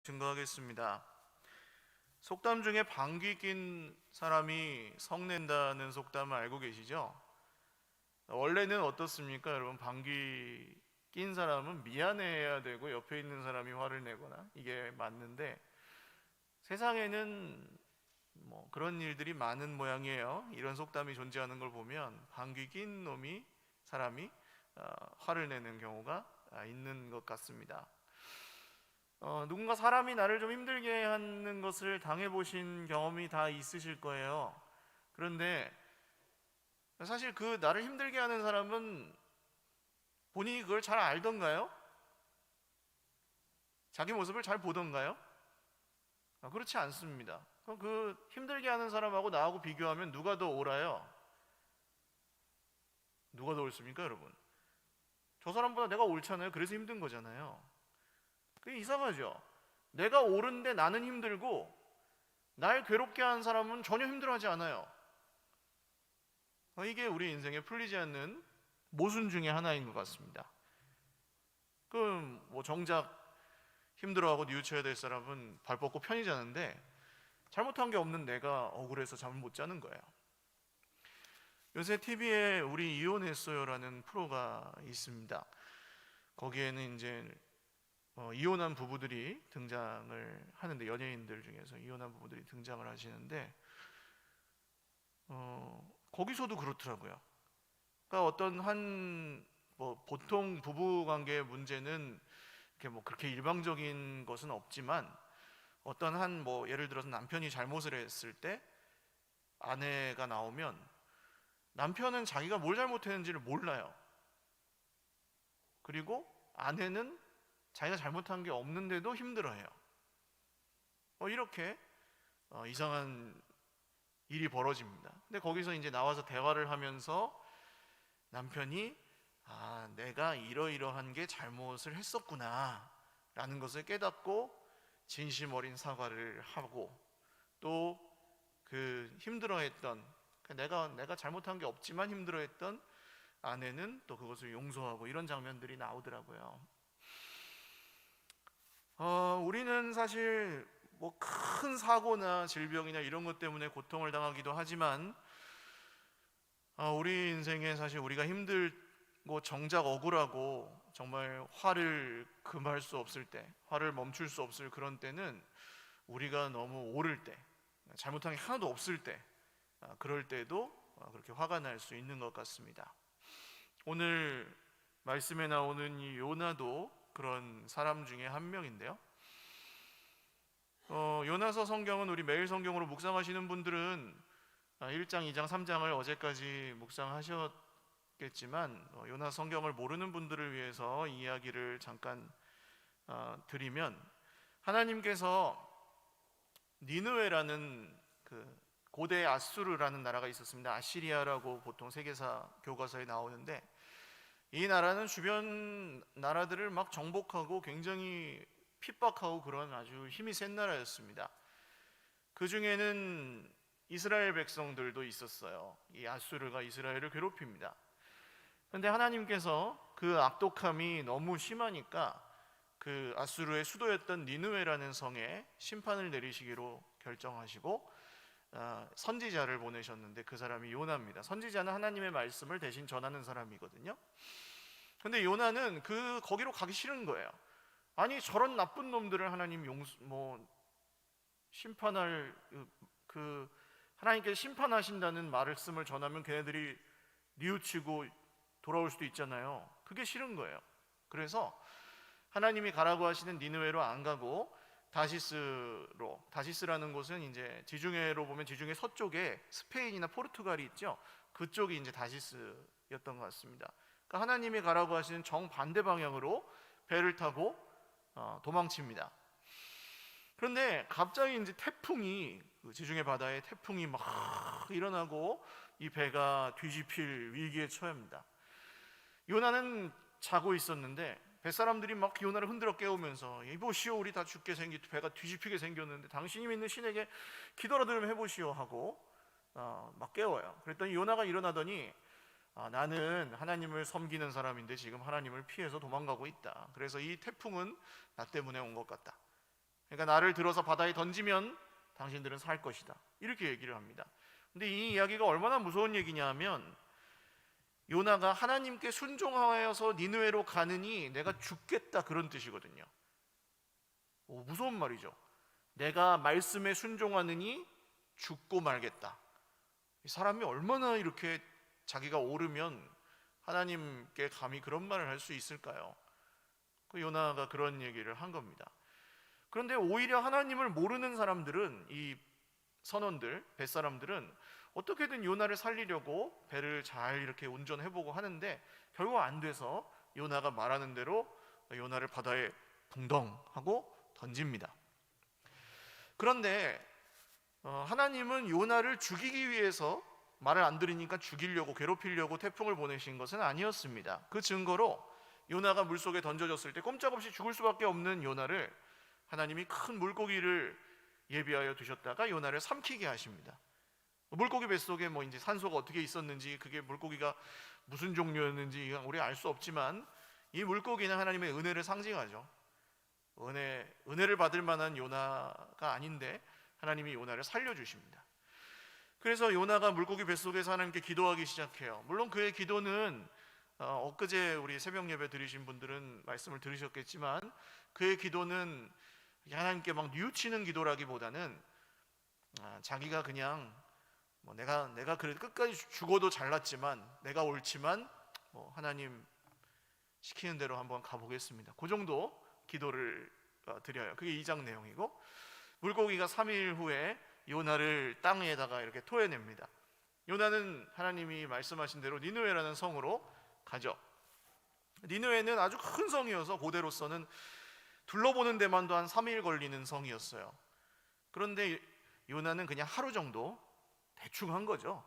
증거하겠습니다. 속담 중에 방귀 낀 사람이 성낸다는 속담을 알고 계시죠? 원래는 어떻습니까? 여러분, 방귀 낀 사람은 미안해해야 되고 옆에 있는 사람이 화를 내거나 이게 맞는데, 세상에는 그런 일들이 많은 모양이에요. 이런 속담이 존재하는 걸 보면 방귀 낀 사람이 화를 내는 경우가 있는 것 같습니다. 누군가 사람이 나를 좀 힘들게 하는 것을 당해보신 경험이 다 있으실 거예요. 그런데 사실 그 나를 힘들게 하는 사람은 본인이 그걸 잘 알던가요? 자기 모습을 잘 보던가요? 그렇지 않습니다. 그럼 그 힘들게 하는 사람하고 나하고 비교하면 누가 더 옳아요? 누가 더 옳습니까, 여러분? 저 사람보다 내가 옳잖아요. 그래서 힘든 거잖아요. 그게 이상하죠? 내가 옳은데 나는 힘들고 날 괴롭게 하는 사람은 전혀 힘들어하지 않아요. 이게 우리 인생에 풀리지 않는 모순 중에 하나인 것 같습니다. 그럼 정작 힘들어하고 뉘우쳐야 될 사람은 발 뻗고 편히 자는데 잘못한 게 없는 내가 억울해서 잠을 못 자는 거예요. 요새 TV에 우리 이혼했어요라는 프로가 있습니다. 거기에는 이제 이혼한 부부들이 등장을 하는데, 연예인들 중에서 이혼한 부부들이 등장을 하시는데 거기서도 그렇더라고요. 그러니까 어떤 보통 부부 관계의 문제는 이렇게 그렇게 일방적인 것은 없지만, 어떤 예를 들어서 남편이 잘못을 했을 때 아내가 나오면 남편은 자기가 뭘 잘못했는지를 몰라요. 그리고 아내는 자기가 잘못한 게 없는데도 힘들어해요. 이렇게 이상한 일이 벌어집니다. 근데 거기서 이제 나와서 대화를 하면서 남편이 내가 이러이러한 게 잘못을 했었구나 라는 것을 깨닫고 진심 어린 사과를 하고, 또 그 힘들어했던, 내가 잘못한 게 없지만 힘들어했던 아내는 또 그것을 용서하고, 이런 장면들이 나오더라고요. 우리는 사실 큰 사고나 질병이나 이런 것 때문에 고통을 당하기도 하지만, 우리 인생에 사실 우리가 힘들고 정작 억울하고 정말 화를 금할 수 없을 때, 화를 멈출 수 없을 그런 때는 우리가 너무 옳을 때, 잘못한 게 하나도 없을 때, 그럴 때도 그렇게 화가 날 수 있는 것 같습니다. 오늘 말씀에 나오는 이 요나도 그런 사람 중에 한 명인데요. 요나서 성경은 우리 매일 성경으로 묵상하시는 분들은 1장, 2장, 3장을 어제까지 묵상하셨겠지만, 요나 성경을 모르는 분들을 위해서 이야기를 잠깐 드리면, 하나님께서 니느웨라는 고대 아수르라는 나라가 있었습니다. 아시리아라고 보통 세계사 교과서에 나오는데, 이 나라는 주변 나라들을 막 정복하고 굉장히 핍박하고 그런 아주 힘이 센 나라였습니다. 그 중에는 이스라엘 백성들도 있었어요. 이 아수르가 이스라엘을 괴롭힙니다. 그런데 하나님께서 그 악독함이 너무 심하니까 그 아수르의 수도였던 니느웨라는 성에 심판을 내리시기로 결정하시고 선지자를 보내셨는데, 그 사람이 요나입니다. 선지자는 하나님의 말씀을 대신 전하는 사람이거든요. 근데 요나는 거기로 가기 싫은 거예요. 아니, 저런 나쁜 놈들을 하나님 심판할 하나님께서 심판하신다는 말씀을 전하면 걔네들이 뉘우치고 돌아올 수도 있잖아요. 그게 싫은 거예요. 그래서 하나님이 가라고 하시는 니느웨로 안 가고 다시스라는 곳은 이제 지중해로 보면 지중해 서쪽에 스페인이나 포르투갈이 있죠. 그쪽이 이제 다시스였던 것 같습니다. 그러니까 하나님이 가라고 하시는 정반대 방향으로 배를 타고 도망칩니다. 그런데 갑자기 이제 지중해 바다에 태풍이 막 일어나고 이 배가 뒤집힐 위기에 처합니다. 요나는 자고 있었는데 뱃사람들이 막 요나를 흔들어 깨우면서, 이보시오, 우리 다 배가 뒤집히게 생겼는데 당신이 믿는 신에게 기도라도 좀 해보시오 하고 막 깨워요. 그랬더니 요나가 일어나더니 나는 하나님을 섬기는 사람인데 지금 하나님을 피해서 도망가고 있다. 그래서 이 태풍은 나 때문에 온 것 같다. 그러니까 나를 들어서 바다에 던지면 당신들은 살 것이다. 이렇게 얘기를 합니다. 근데 이 이야기가 얼마나 무서운 얘기냐 하면 요나가 하나님께 순종하여서 니느웨로 가느니 내가 죽겠다, 그런 뜻이거든요. 무서운 말이죠. 내가 말씀에 순종하느니 죽고 말겠다. 사람이 얼마나 이렇게 자기가 옳으면 하나님께 감히 그런 말을 할 수 있을까요? 그 요나가 그런 얘기를 한 겁니다. 그런데 오히려 하나님을 모르는 사람들은, 이 선원들, 뱃사람들은 어떻게든 요나를 살리려고 배를 잘 이렇게 운전해보고 하는데 결국 안 돼서 요나가 말하는 대로 요나를 바다에 붕덩 하고 던집니다. 그런데 하나님은 요나를 죽이기 위해서 말을 안 들으니까 죽이려고, 괴롭히려고 태풍을 보내신 것은 아니었습니다. 그 증거로 요나가 물속에 던져졌을 때 꼼짝없이 죽을 수밖에 없는 요나를 하나님이 큰 물고기를 예비하여 두셨다가 요나를 삼키게 하십니다. 물고기 뱃속에 뭐 이제 산소가 어떻게 있었는지, 그게 물고기가 무슨 종류였는지 우리 알 수 없지만 이 물고기는 하나님의 은혜를 상징하죠. 은혜를 받을 만한 요나가 아닌데 하나님이 요나를 살려주십니다. 그래서 요나가 물고기 뱃속에서 하나님께 기도하기 시작해요. 물론 그의 기도는 엊그제 우리 새벽 예배 들으신 분들은 말씀을 들으셨겠지만 그의 기도는 하나님께 막 뉘우치는 기도라기보다는 자기가 그냥 내가 그래도 끝까지 죽어도 잘났지만, 내가 옳지만 하나님 시키는 대로 한번 가보겠습니다, 그 정도 기도를 드려요. 그게 2장 내용이고, 물고기가 3일 후에 요나를 땅에다가 이렇게 토해냅니다. 요나는 하나님이 말씀하신 대로 니느웨라는 성으로 가죠. 니느웨는 아주 큰 성이어서 고대로서는 둘러보는 데만도 한 3일 걸리는 성이었어요. 그런데 요나는 그냥 하루 정도 대충 한 거죠.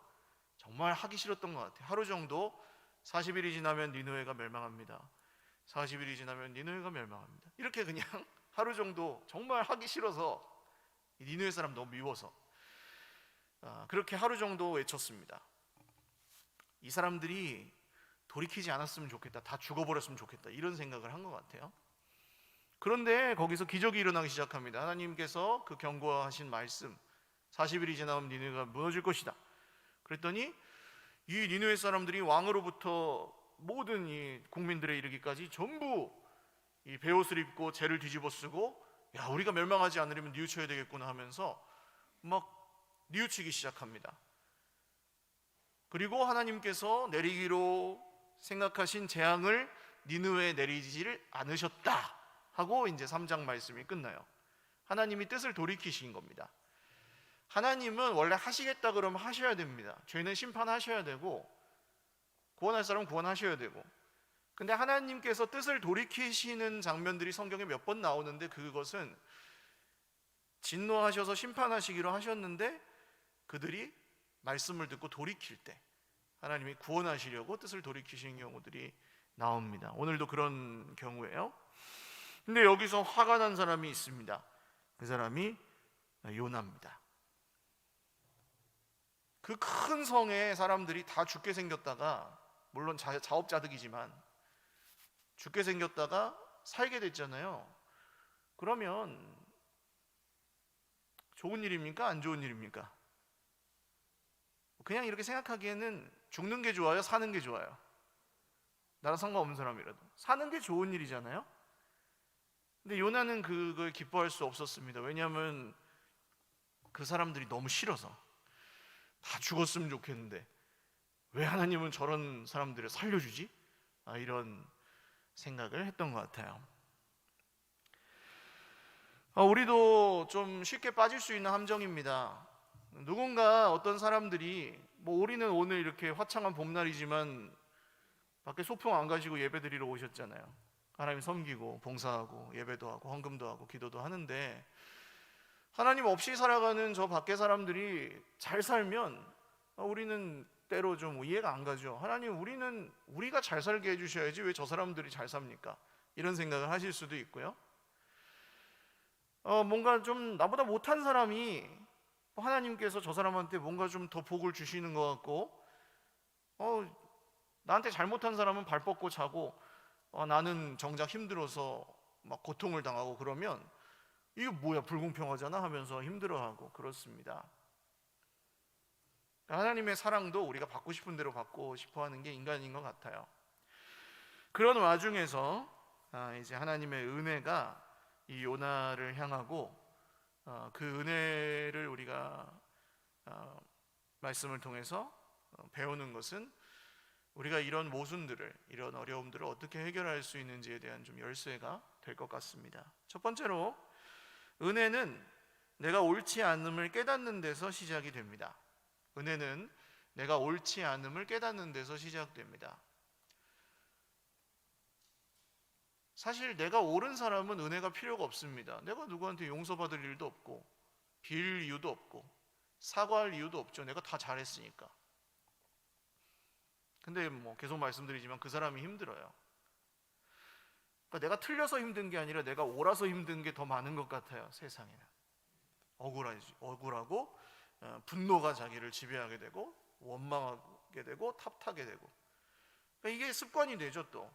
정말 하기 싫었던 것 같아요. 하루 정도, 40일이 지나면 니느웨가 멸망합니다, 40일이 지나면 니느웨가 멸망합니다, 이렇게 그냥 하루 정도 정말 하기 싫어서, 니느웨 사람 너무 미워서 그렇게 하루 정도 외쳤습니다. 이 사람들이 돌이키지 않았으면 좋겠다, 다 죽어버렸으면 좋겠다, 이런 생각을 한 것 같아요. 그런데 거기서 기적이 일어나기 시작합니다. 하나님께서 그 경고하신 말씀, 40일이 지나면 니느웨가 무너질 것이다. 그랬더니 이 니느웨 사람들이 왕으로부터 모든 이 국민들에 이르기까지 전부 이 베옷을 입고 재를 뒤집어 쓰고, 야, 우리가 멸망하지 않으려면 뉘우쳐야 되겠구나 하면서 막 뉘우치기 시작합니다. 그리고 하나님께서 내리기로 생각하신 재앙을 니느웨에 내리지를 않으셨다 하고 이제 3장 말씀이 끝나요. 하나님이 뜻을 돌이키신 겁니다. 하나님은 원래 하시겠다 그러면 하셔야 됩니다. 죄는 심판하셔야 되고 구원할 사람은 구원하셔야 되고, 근데 하나님께서 뜻을 돌이키시는 장면들이 성경에 몇 번 나오는데 그것은 진노하셔서 심판하시기로 하셨는데 그들이 말씀을 듣고 돌이킬 때 하나님이 구원하시려고 뜻을 돌이키시는 경우들이 나옵니다. 오늘도 그런 경우예요. 근데 여기서 화가 난 사람이 있습니다. 그 사람이 요나입니다. 그 큰 성에 사람들이 다 죽게 생겼다가, 물론 자업자득이지만 죽게 생겼다가 살게 됐잖아요. 그러면 좋은 일입니까? 안 좋은 일입니까? 그냥 이렇게 생각하기에는 죽는 게 좋아요? 사는 게 좋아요? 나랑 상관없는 사람이라도 사는 게 좋은 일이잖아요. 근데 요나는 그걸 기뻐할 수 없었습니다. 왜냐하면 그 사람들이 너무 싫어서, 다 죽었으면 좋겠는데 왜 하나님은 저런 사람들을 살려주지? 이런 생각을 했던 것 같아요. 우리도 좀 쉽게 빠질 수 있는 함정입니다. 누군가, 어떤 사람들이 우리는 오늘 이렇게 화창한 봄날이지만 밖에 소풍 안 가시고 예배 드리러 오셨잖아요. 하나님 섬기고 봉사하고 예배도 하고 헌금도 하고 기도도 하는데, 하나님 없이 살아가는 저 밖에 사람들이 잘 살면 우리는 때로 좀 이해가 안 가죠. 하나님, 우리가 잘 살게 해주셔야지 왜 저 사람들이 잘 삽니까? 이런 생각을 하실 수도 있고요. 뭔가 좀 나보다 못한 사람이 하나님께서 저 사람한테 뭔가 좀 더 복을 주시는 것 같고, 나한테 잘못한 사람은 발 뻗고 자고 나는 정작 힘들어서 막 고통을 당하고, 그러면 이거 뭐야 불공평하잖아 하면서 힘들어하고 그렇습니다. 하나님의 사랑도 우리가 받고 싶은 대로 받고 싶어하는 게 인간인 것 같아요. 그런 와중에서 이제 하나님의 은혜가 이 요나를 향하고 그 은혜를 우리가 말씀을 통해서 배우는 것은 우리가 이런 모순들을, 이런 어려움들을 어떻게 해결할 수 있는지에 대한 좀 열쇠가 될 것 같습니다. 첫 번째로 은혜는 내가 옳지 않음을 깨닫는 데서 시작이 됩니다. 은혜는 내가 옳지 않음을 깨닫는 데서 시작됩니다. 사실 내가 옳은 사람은 은혜가 필요가 없습니다. 내가 누구한테 용서받을 일도 없고 빌 이유도 없고 사과할 이유도 없죠. 내가 다 잘했으니까. 근데 뭐 계속 말씀드리지만 그 사람이 힘들어요. 그러니까 내가 틀려서 힘든 게 아니라 내가 옳아서 힘든 게 더 많은 것 같아요. 세상에는 억울하고 분노가 자기를 지배하게 되고 원망하게 되고 탓하게 되고, 그러니까 이게 습관이 되죠. 또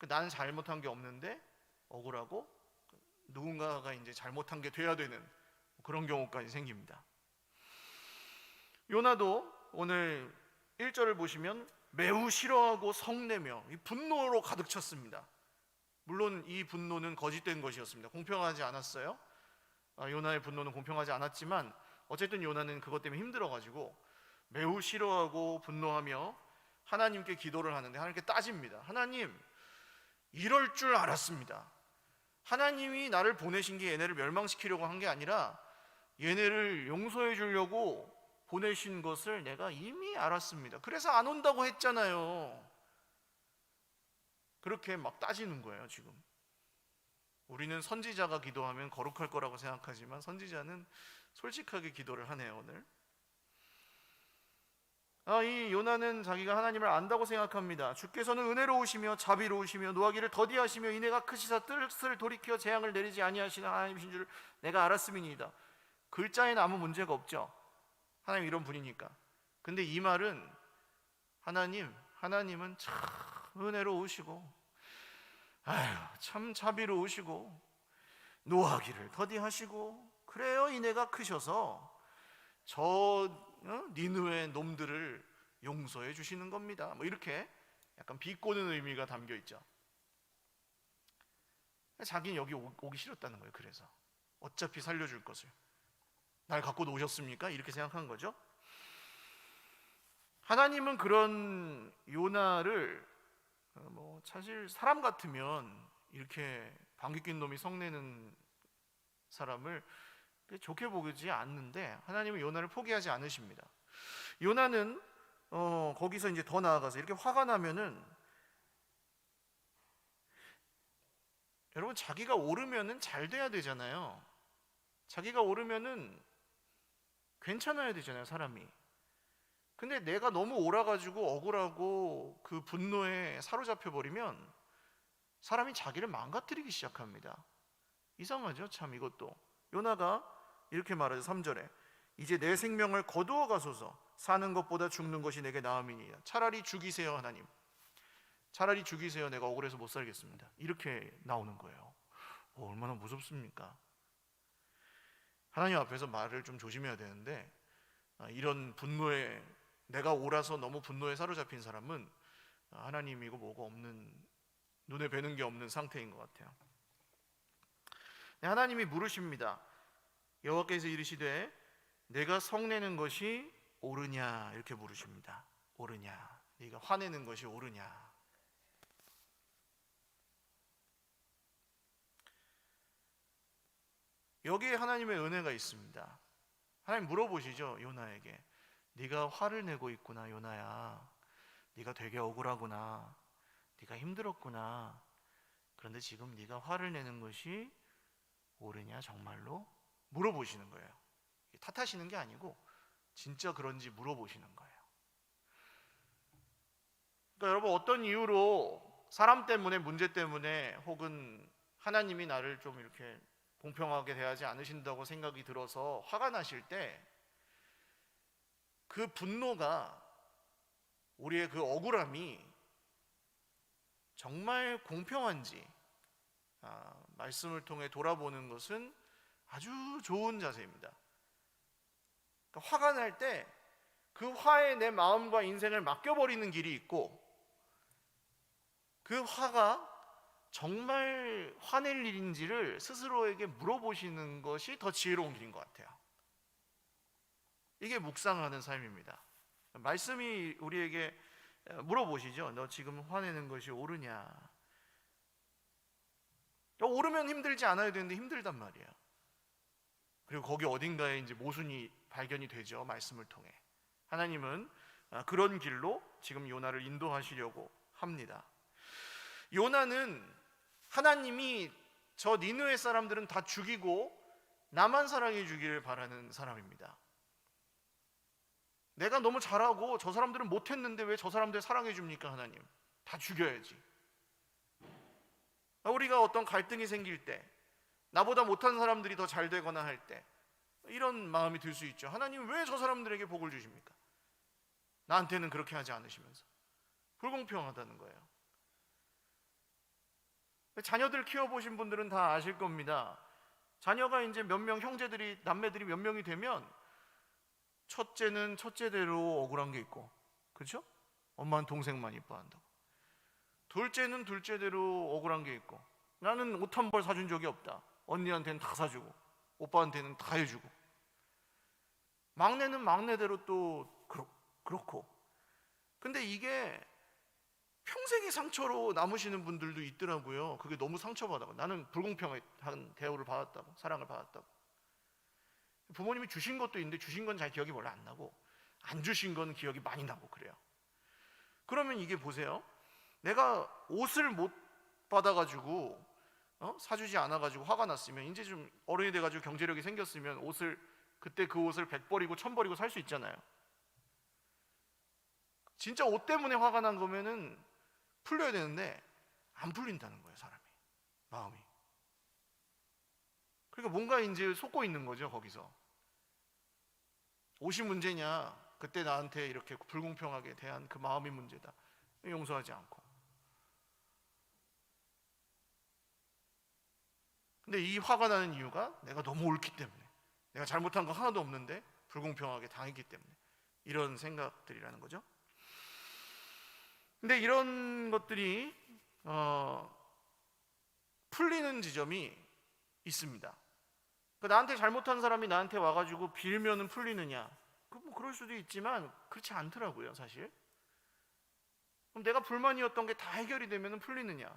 나는 잘못한 게 없는데 억울하고 누군가가 이제 잘못한 게 돼야 되는 그런 경우까지 생깁니다. 요나도 오늘 1절을 보시면 매우 싫어하고 성내며 이 분노로 가득 찼습니다. 물론 이 분노는 거짓된 것이었습니다. 공평하지 않았어요. 요나의 분노는 공평하지 않았지만 어쨌든 요나는 그것 때문에 힘들어가지고 매우 싫어하고 분노하며 하나님께 기도를 하는데 하나님께 따집니다. 하나님, 이럴 줄 알았습니다. 하나님이 나를 보내신 게 얘네를 멸망시키려고 한 게 아니라 얘네를 용서해 주려고 보내신 것을 내가 이미 알았습니다. 그래서 안 온다고 했잖아요. 그렇게 막 따지는 거예요. 지금 우리는 선지자가 기도하면 거룩할 거라고 생각하지만 선지자는 솔직하게 기도를 하네요. 오늘 이 요나는 자기가 하나님을 안다고 생각합니다. 주께서는 은혜로우시며 자비로우시며 노하기를 더디하시며 이내가 크시사 뜻을 돌이켜 재앙을 내리지 아니하시는 하나님이신 줄 내가 알았음이니이다. 글자에는 아무 문제가 없죠. 하나님 이런 분이니까. 근데 이 말은 하나님은 참 은혜로우시고 참 자비로우시고 노하기를 더디하시고 그래요 이내가 크셔서 저 니느웨 놈들을 용서해 주시는 겁니다. 뭐 이렇게 약간 비꼬는 의미가 담겨 있죠. 자기는 여기 오기 싫었다는 거예요. 그래서 어차피 살려줄 것을 날 갖고 노셨습니까? 이렇게 생각한 거죠. 하나님은 그런 요나를 사실 사람 같으면 이렇게 방귀 낀 놈이 성내는 사람을 좋게 보지 않는데 하나님은 요나를 포기하지 않으십니다. 요나는 거기서 이제 더 나아가서 이렇게 화가 나면은 여러분 자기가 옳으면은 잘 돼야 되잖아요. 자기가 옳으면은 괜찮아야 되잖아요, 사람이. 근데 내가 너무 옳아가지고 억울하고 그 분노에 사로잡혀 버리면 사람이 자기를 망가뜨리기 시작합니다. 이상하죠, 참 이것도. 요나가 이렇게 말하죠. 3절에 이제 내 생명을 거두어 가소서 사는 것보다 죽는 것이 내게 나음이니이다. 차라리 죽이세요 하나님. 차라리 죽이세요. 내가 억울해서 못 살겠습니다. 이렇게 나오는 거예요. 얼마나 무섭습니까? 하나님 앞에서 말을 좀 조심해야 되는데 이런 분노에 내가 옳아서 너무 분노에 사로잡힌 사람은 하나님이고 뭐가 없는 눈에 뵈는 게 없는 상태인 것 같아요. 하나님이 물으십니다. 여호와께서 이르시되 내가 성내는 것이 옳으냐 이렇게 물으십니다. 옳으냐, 네가 화내는 것이 옳으냐. 여기에 하나님의 은혜가 있습니다. 하나님 물어보시죠. 요나에게 네가 화를 내고 있구나 요나야. 네가 되게 억울하구나. 네가 힘들었구나. 그런데 지금 네가 화를 내는 것이 옳으냐 정말로? 물어보시는 거예요. 탓하시는 게 아니고 진짜 그런지 물어보시는 거예요. 그러니까 여러분 어떤 이유로 사람 때문에 문제 때문에 혹은 하나님이 나를 좀 이렇게 공평하게 대하지 않으신다고 생각이 들어서 화가 나실 때 그 분노가 우리의 그 억울함이 정말 공평한지 말씀을 통해 돌아보는 것은 아주 좋은 자세입니다. 그러니까 화가 날 때 그 화에 내 마음과 인생을 맡겨버리는 길이 있고, 그 화가 정말 화낼 일인지를 스스로에게 물어보시는 것이 더 지혜로운 길인 것 같아요. 이게 묵상하는 삶입니다. 말씀이 우리에게 물어보시죠. 너 지금 화내는 것이 옳으냐? 옳으면 힘들지 않아야 되는데 힘들단 말이에요. 그리고 거기 어딘가에 이제 모순이 발견이 되죠. 말씀을 통해. 하나님은 그런 길로 지금 요나를 인도하시려고 합니다. 요나는 하나님이 저 니느웨 사람들은 다 죽이고 나만 사랑해 주기를 바라는 사람입니다. 내가 너무 잘하고 저 사람들은 못했는데 왜 저 사람들 사랑해 줍니까? 하나님, 다 죽여야지. 우리가 어떤 갈등이 생길 때, 나보다 못한 사람들이 더 잘 되거나 할 때 이런 마음이 들 수 있죠. 하나님 왜 저 사람들에게 복을 주십니까? 나한테는 그렇게 하지 않으시면서. 불공평하다는 거예요. 자녀들 키워보신 분들은 다 아실 겁니다. 자녀가 이제 몇 명, 형제들이, 남매들이 몇 명이 되면 첫째는 첫째대로 억울한 게 있고, 그렇죠? 엄마는 동생만 이뻐한다고. 둘째는 둘째대로 억울한 게 있고, 나는 옷 한 벌 사준 적이 없다. 언니한테는 다 사주고 오빠한테는 다 해주고. 막내는 막내대로 또 그렇고. 근데 이게 평생의 상처로 남으시는 분들도 있더라고요. 그게 너무 상처받아요. 나는 불공평한 대우를 받았다고, 사랑을 받았다고. 부모님이 주신 것도 있는데 주신 건 잘 기억이 별로 안 나고 안 주신 건 기억이 많이 나고 그래요. 그러면 이게 보세요. 내가 옷을 못 받아가지고 사주지 않아가지고 화가 났으면, 이제 좀 어른이 돼가지고 경제력이 생겼으면 그때 그 옷을 100벌이고 1000벌이고 살 수 있잖아요. 진짜 옷 때문에 화가 난 거면은 풀려야 되는데 안 풀린다는 거예요, 사람이, 마음이. 그러니까 뭔가 이제 속고 있는 거죠, 거기서. 옷이 문제냐? 그때 나한테 이렇게 불공평하게 대한 그 마음이 문제다. 용서하지 않고. 근데 이 화가 나는 이유가 내가 너무 옳기 때문에, 내가 잘못한 거 하나도 없는데 불공평하게 당했기 때문에, 이런 생각들이라는 거죠. 근데 이런 것들이 풀리는 지점이 있습니다. 나한테 잘못한 사람이 나한테 와가지고 빌면은 풀리느냐? 뭐 그럴 수도 있지만 그렇지 않더라고요, 사실. 그럼 내가 불만이었던 게 다 해결이 되면은 풀리느냐?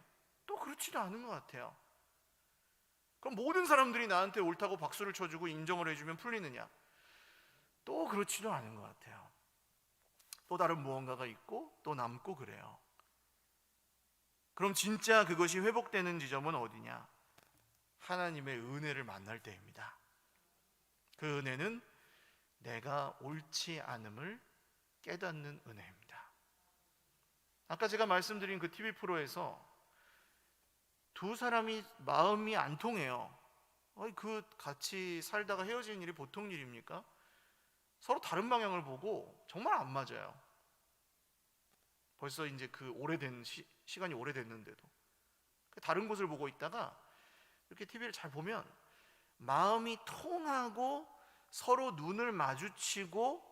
또 그렇지도 않은 것 같아요. 그럼 모든 사람들이 나한테 옳다고 박수를 쳐주고 인정을 해주면 풀리느냐? 또 그렇지도 않은 것 같아요. 또 다른 무언가가 있고 또 남고 그래요. 그럼 진짜 그것이 회복되는 지점은 어디냐? 하나님의 은혜를 만날 때입니다. 그 은혜는 내가 옳지 않음을 깨닫는 은혜입니다. 아까 제가 말씀드린 그 TV 프로에서 두 사람이 마음이 안 통해요. 그 같이 살다가 헤어지는 일이 보통 일입니까? 서로 다른 방향을 보고 정말 안 맞아요. 벌써 이제 그 오래된 시간이 오래됐는데도 다른 곳을 보고 있다가 이렇게 TV를 잘 보면 마음이 통하고 서로 눈을 마주치고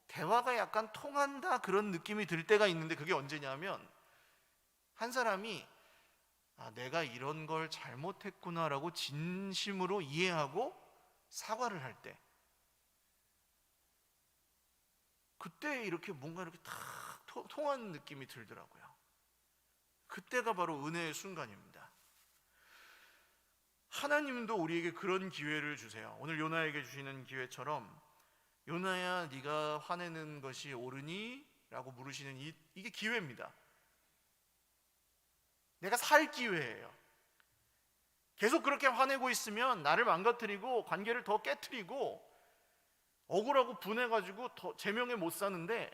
대화가 약간 통한다, 그런 느낌이 들 때가 있는데, 그게 언제냐면 한 사람이 내가 이런 걸 잘못했구나라고 진심으로 이해하고 사과를 할 때, 그때 이렇게 뭔가 이렇게 탁 통한 느낌이 들더라고요. 그때가 바로 은혜의 순간입니다. 하나님도 우리에게 그런 기회를 주세요. 오늘 요나에게 주시는 기회처럼, 요나야 네가 화내는 것이 옳으니? 라고 물으시는 이게 기회입니다. 내가 살 기회예요. 계속 그렇게 화내고 있으면 나를 망가뜨리고 관계를 더 깨트리고 억울하고 분해가지고 더 제명에 못 사는데,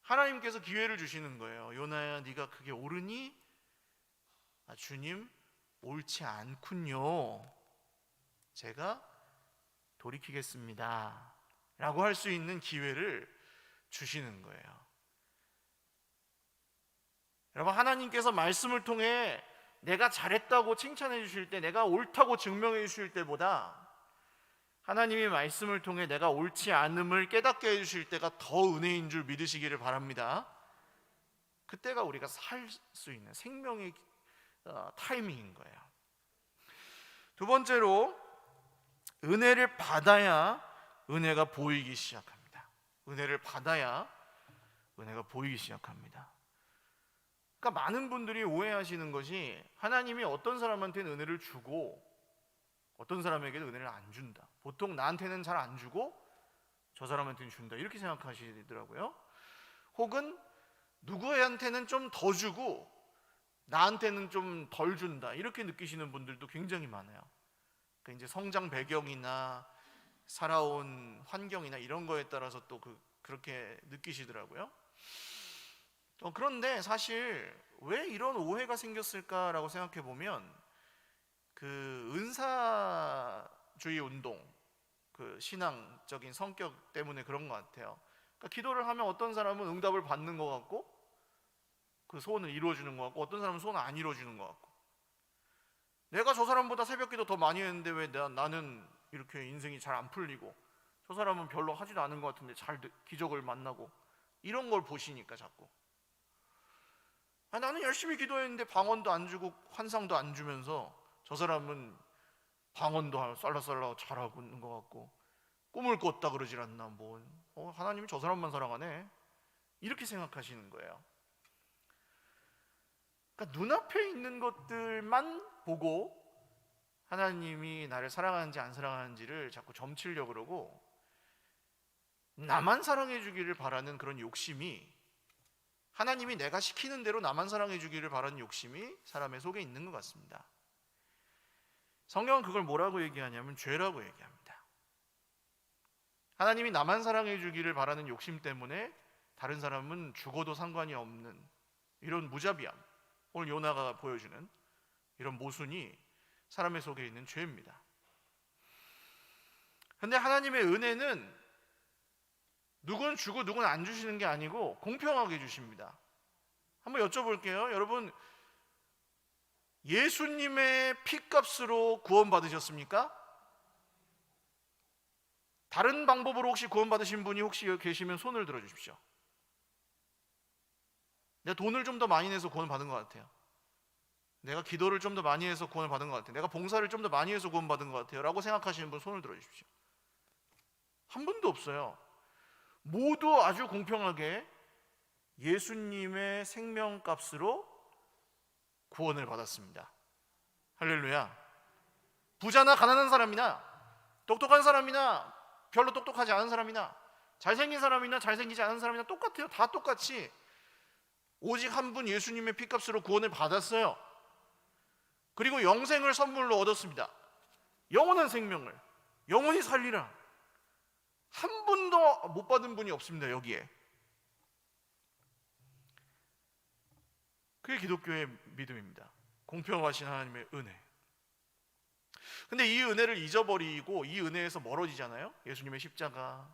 하나님께서 기회를 주시는 거예요. 요나야 네가 그게 옳으니? 주님 옳지 않군요. 제가 돌이키겠습니다 라고 할 수 있는 기회를 주시는 거예요. 여러분, 하나님께서 말씀을 통해 내가 잘했다고 칭찬해 주실 때, 내가 옳다고 증명해 주실 때보다 하나님의 말씀을 통해 내가 옳지 않음을 깨닫게 해주실 때가 더 은혜인 줄 믿으시기를 바랍니다. 그때가 우리가 살 수 있는 생명의 타이밍인 거예요. 두 번째로, 은혜를 받아야 은혜가 보이기 시작합니다. 은혜를 받아야 은혜가 보이기 시작합니다. 그러니까 많은 분들이 오해하시는 것이, 하나님이 어떤 사람한테는 은혜를 주고 어떤 사람에게는 은혜를 안 준다. 보통 나한테는 잘 안 주고 저 사람한테는 준다, 이렇게 생각하시더라고요. 혹은 누구한테는 좀 더 주고 나한테는 좀 덜 준다, 이렇게 느끼시는 분들도 굉장히 많아요. 그러니까 이제 성장 배경이나 살아온 환경이나 이런 거에 따라서 또 그렇게 느끼시더라고요. 그런데 사실 왜 이런 오해가 생겼을까라고 생각해 보면, 그 은사주의 운동, 그 신앙적인 성격 때문에 그런 것 같아요. 그러니까 기도를 하면 어떤 사람은 응답을 받는 것 같고 그 소원을 이루어주는 것 같고, 어떤 사람은 소원을 안 이루어주는 것 같고, 내가 저 사람보다 새벽기도 더 많이 했는데 왜 나는 이렇게 인생이 잘 안 풀리고, 저 사람은 별로 하지도 않은 것 같은데 잘 기적을 만나고, 이런 걸 보시니까 자꾸 나는 열심히 기도했는데 방언도 안 주고 환상도 안 주면서 저 사람은 방언도 쌀라쌀라 잘하고 있는 것 같고 꿈을 꿨다 그러질 않나, 뭐 하나님이 저 사람만 사랑하네, 이렇게 생각하시는 거예요. 그러니까 눈앞에 있는 것들만 보고 하나님이 나를 사랑하는지 안 사랑하는지를 자꾸 점치려고 그러고, 나만 사랑해 주기를 바라는 그런 욕심이, 하나님이 내가 시키는 대로 나만 사랑해 주기를 바라는 욕심이 사람의 속에 있는 것 같습니다. 성경은 그걸 뭐라고 얘기하냐면 죄라고 얘기합니다. 하나님이 나만 사랑해 주기를 바라는 욕심 때문에 다른 사람은 죽어도 상관이 없는 이런 무자비함, 오늘 요나가 보여주는 이런 모순이 사람의 속에 있는 죄입니다. 그런데 하나님의 은혜는 누군 주고 누군 안 주시는 게 아니고 공평하게 주십니다. 한번 여쭤볼게요. 여러분, 예수님의 피값으로 구원받으셨습니까? 다른 방법으로 혹시 구원받으신 분이 혹시 계시면 손을 들어주십시오. 내가 돈을 좀 더 많이 내서 구원받은 것 같아요. 내가 기도를 좀 더 많이 해서 구원을 받은 것 같아요. 내가 봉사를 좀 더 많이 해서 구원받은 것 같아요 라고 생각하시는 분 손을 들어주십시오. 한 분도 없어요. 모두 아주 공평하게 예수님의 생명값으로 구원을 받았습니다. 할렐루야. 부자나 가난한 사람이나 똑똑한 사람이나 별로 똑똑하지 않은 사람이나 잘생긴 사람이나 잘생기지 않은 사람이나 똑같아요. 다 똑같이 오직 한 분 예수님의 피값으로 구원을 받았어요. 그리고 영생을 선물로 얻었습니다. 영원한 생명을 영원히 살리라. 한 분도 못 받은 분이 없습니다. 여기에. 그게 기독교의 믿음입니다. 공평하신 하나님의 은혜. 근데 이 은혜를 잊어버리고 이 은혜에서 멀어지잖아요. 예수님의 십자가,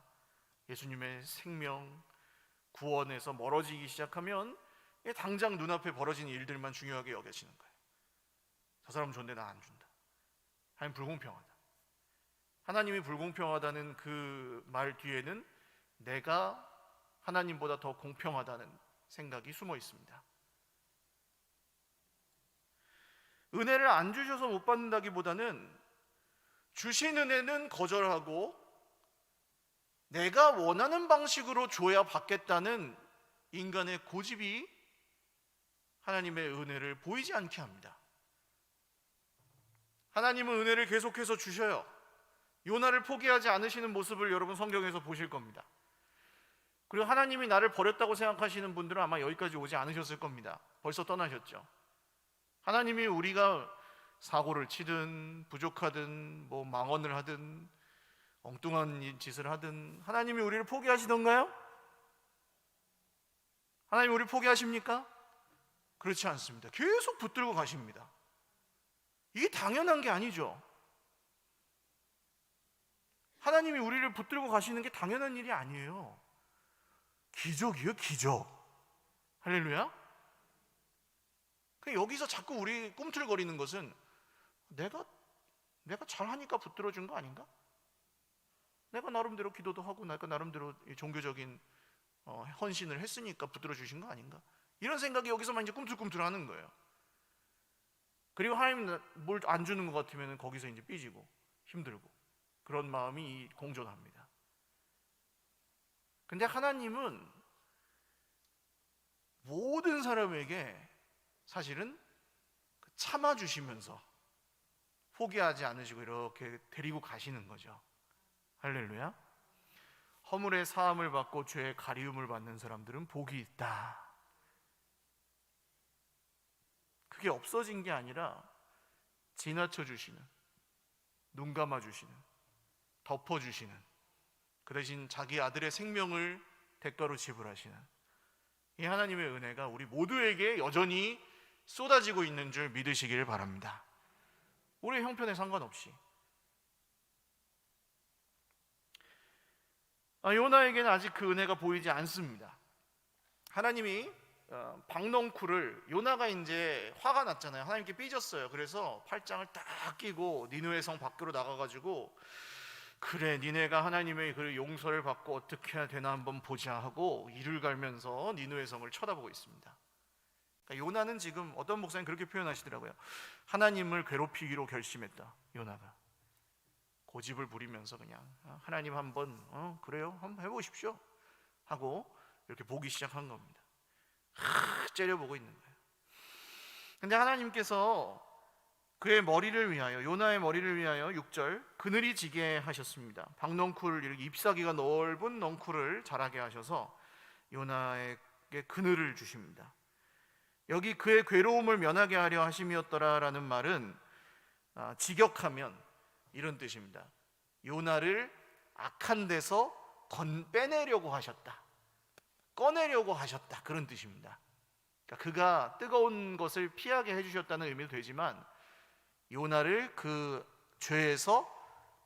예수님의 생명, 구원에서 멀어지기 시작하면 당장 눈앞에 벌어진 일들만 중요하게 여겨지는 거예요. 저 사람 좋은데 나 안 준다. 하나님 불공평하다. 하나님이 불공평하다는 그 말 뒤에는 내가 하나님보다 더 공평하다는 생각이 숨어 있습니다. 은혜를 안 주셔서 못 받는다기보다는 주신 은혜는 거절하고 내가 원하는 방식으로 줘야 받겠다는 인간의 고집이 하나님의 은혜를 보이지 않게 합니다. 하나님은 은혜를 계속해서 주셔요. 요나를 포기하지 않으시는 모습을 여러분 성경에서 보실 겁니다. 그리고 하나님이 나를 버렸다고 생각하시는 분들은 아마 여기까지 오지 않으셨을 겁니다. 벌써 떠나셨죠. 하나님이 우리가 사고를 치든 부족하든 뭐 망언을 하든 엉뚱한 짓을 하든 하나님이 우리를 포기하시던가요? 하나님 우리를 포기하십니까? 그렇지 않습니다. 계속 붙들고 가십니다. 이게 당연한 게 아니죠. 하나님이 우리를 붙들고 가시는 게 당연한 일이 아니에요. 기적이에요, 기적. 할렐루야. 여기서 자꾸 우리 꿈틀거리는 것은 내가 잘하니까 붙들어준 거 아닌가? 내가 나름대로 기도도 하고 내가 나름대로 종교적인 헌신을 했으니까 붙들어 주신 거 아닌가? 이런 생각이 여기서만 이제 꿈틀꿈틀하는 거예요. 그리고 하나님 뭘 안 주는 것 같으면 거기서 이제 삐지고 힘들고 그런 마음이 공존합니다. 근데 하나님은 모든 사람에게 사실은 참아주시면서 포기하지 않으시고 이렇게 데리고 가시는 거죠. 할렐루야. 허물의 사함을 받고 죄의 가리움을 받는 사람들은 복이 있다. 그게 없어진 게 아니라 지나쳐 주시는, 눈 감아 주시는, 덮어 주시는, 그 대신 자기 아들의 생명을 대가로 지불하시는 이 하나님의 은혜가 우리 모두에게 여전히 쏟아지고 있는 줄 믿으시기를 바랍니다. 우리의 형편에 상관없이. 요나에게는 아직 그 은혜가 보이지 않습니다. 하나님이 박넝쿨을, 요나가 이제 화가 났잖아요. 하나님께 삐졌어요. 그래서 팔짱을 딱 끼고 니느웨 성 밖으로 나가가지고 그래, 니네가 하나님의 그 용서를 받고 어떻게 해야 되나 한번 보자 하고 이를 갈면서 니느웨 성을 쳐다보고 있습니다. 그러니까 요나는 지금 어떤 목사님 그렇게 표현하시더라고요. 하나님을 괴롭히기로 결심했다. 요나가 고집을 부리면서 그냥 하나님 한번 그래요? 한번 해보십시오 하고 이렇게 보기 시작한 겁니다. 째려보고 있는 거예요. 근데 하나님께서 그의 머리를 위하여, 요나의 머리를 위하여 6절 그늘이 지게 하셨습니다. 박넝쿨, 이렇게 잎사귀가 넓은 넝쿨을 자라게 하셔서 요나에게 그늘을 주십니다. 여기 그의 괴로움을 면하게 하려 하심이었더라라는 말은 직역하면 이런 뜻입니다. 요나를 악한 데서 빼내려고 하셨다, 꺼내려고 하셨다, 그런 뜻입니다. 그러니까 그가 뜨거운 것을 피하게 해주셨다는 의미도 되지만 요나를 그 죄에서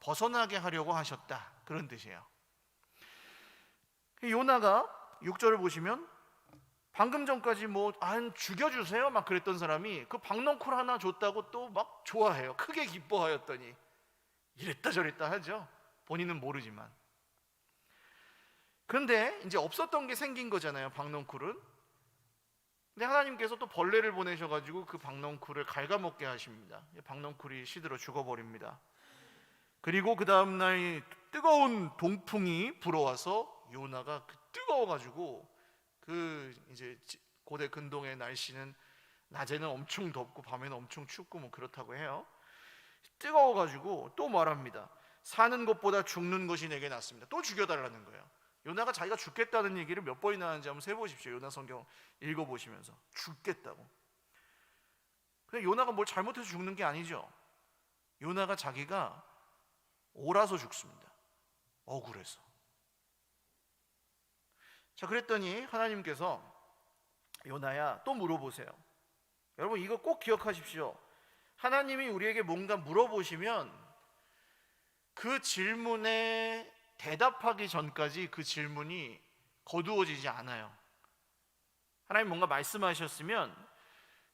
벗어나게 하려고 하셨다, 그런 뜻이에요. 요나가 6절을 보시면 방금 전까지 안 죽여주세요 막 그랬던 사람이 그 박넝쿨 하나 줬다고 또 막 좋아해요. 크게 기뻐하였더니 이랬다 저랬다 하죠. 본인은 모르지만. 그런데 이제 없었던 게 생긴 거잖아요, 박넝쿨은. 근데 하나님께서 또 벌레를 보내셔가지고 그 박넝쿨을 갉아먹게 하십니다. 박넝쿨이 시들어 죽어버립니다. 그리고 그 다음날 뜨거운 동풍이 불어와서 요나가 뜨거워가지고 이제 고대 근동의 날씨는 낮에는 엄청 덥고 밤에는 엄청 춥고 그렇다고 해요. 뜨거워가지고 또 말합니다. 사는 것보다 죽는 것이 내게 낫습니다. 또 죽여달라는 거예요. 요나가 자기가 죽겠다는 얘기를 몇 번이나 하는지 한번 세보십시오. 요나 성경 읽어보시면서 죽겠다고. 근데 요나가 뭘 잘못해서 죽는 게 아니죠. 요나가 자기가 옳아서 죽습니다. 억울해서. 자, 그랬더니 하나님께서 요나야 또 물어보세요. 여러분 이거 꼭 기억하십시오. 하나님이 우리에게 뭔가 물어보시면 그 질문에 대답하기 전까지 그 질문이 거두어지지 않아요. 하나님 뭔가 말씀하셨으면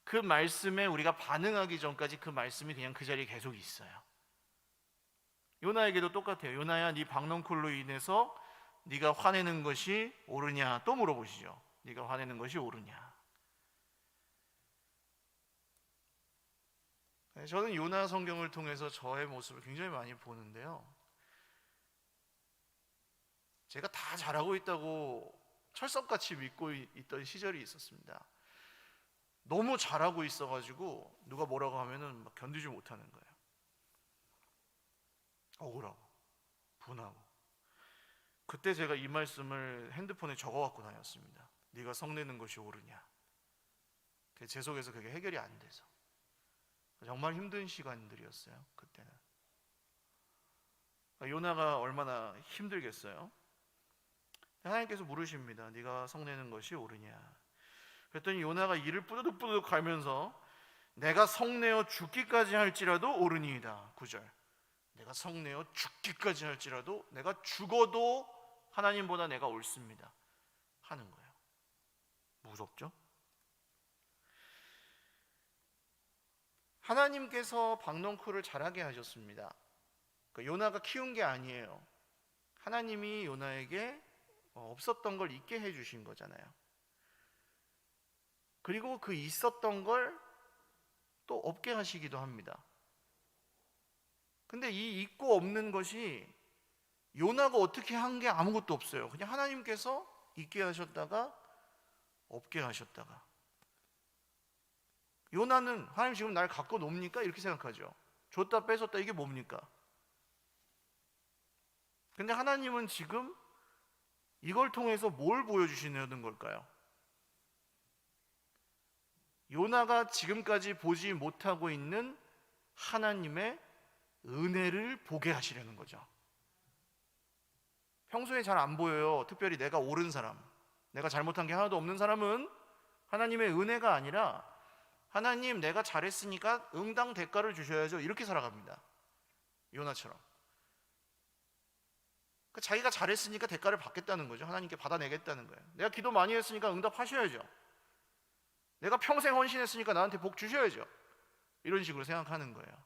그 말씀에 우리가 반응하기 전까지 그 말씀이 그냥 그 자리에 계속 있어요. 요나에게도 똑같아요. 요나야 네 박넝쿨로 인해서 네가 화내는 것이 옳으냐 또 물어보시죠. 네가 화내는 것이 옳으냐. 저는 요나 성경을 통해서 저의 모습을 굉장히 많이 보는데요, 제가 다 잘하고 있다고 철석같이 믿고 있던 시절이 있었습니다. 너무 잘하고 있어가지고 누가 뭐라고 하면은 막 견디지 못하는 거예요. 억울하고 분하고. 그때 제가 이 말씀을 핸드폰에 적어갖고 다녔습니다. 네가 성내는 것이 옳으냐. 제 속에서 그게 해결이 안 돼서 정말 힘든 시간들이었어요. 그때는. 요나가 얼마나 힘들겠어요. 하나님께서 물으십니다. 네가 성내는 것이 옳으냐. 그랬더니 요나가 이를 뿌드득뿌드득 갈면서 내가 성내어 죽기까지 할지라도 옳으니이다. 9절. 내가 성내어 죽기까지 할지라도 내가 죽어도 하나님보다 내가 옳습니다 하는 거예요. 무섭죠? 하나님께서 박넝쿨을 자라게 하셨습니다. 요나가 키운 게 아니에요. 하나님이 요나에게 없었던 걸 있게 해주신 거잖아요. 그리고 그 있었던 걸 또 없게 하시기도 합니다. 근데 이 있고 없는 것이 요나가 어떻게 한 게 아무것도 없어요. 그냥 하나님께서 있게 하셨다가 없게 하셨다가. 요나는 하나님 지금 날 갖고 놉니까? 이렇게 생각하죠. 줬다 뺏었다 이게 뭡니까? 근데 하나님은 지금 이걸 통해서 뭘 보여주시려는 걸까요? 요나가 지금까지 보지 못하고 있는 하나님의 은혜를 보게 하시려는 거죠. 평소에 잘 안 보여요. 특별히 내가 옳은 사람, 내가 잘못한 게 하나도 없는 사람은 하나님의 은혜가 아니라 하나님 내가 잘했으니까 응당 대가를 주셔야죠, 이렇게 살아갑니다. 요나처럼. 자기가 잘했으니까 대가를 받겠다는 거죠. 하나님께 받아내겠다는 거예요. 내가 기도 많이 했으니까 응답하셔야죠. 내가 평생 헌신했으니까 나한테 복 주셔야죠. 이런 식으로 생각하는 거예요.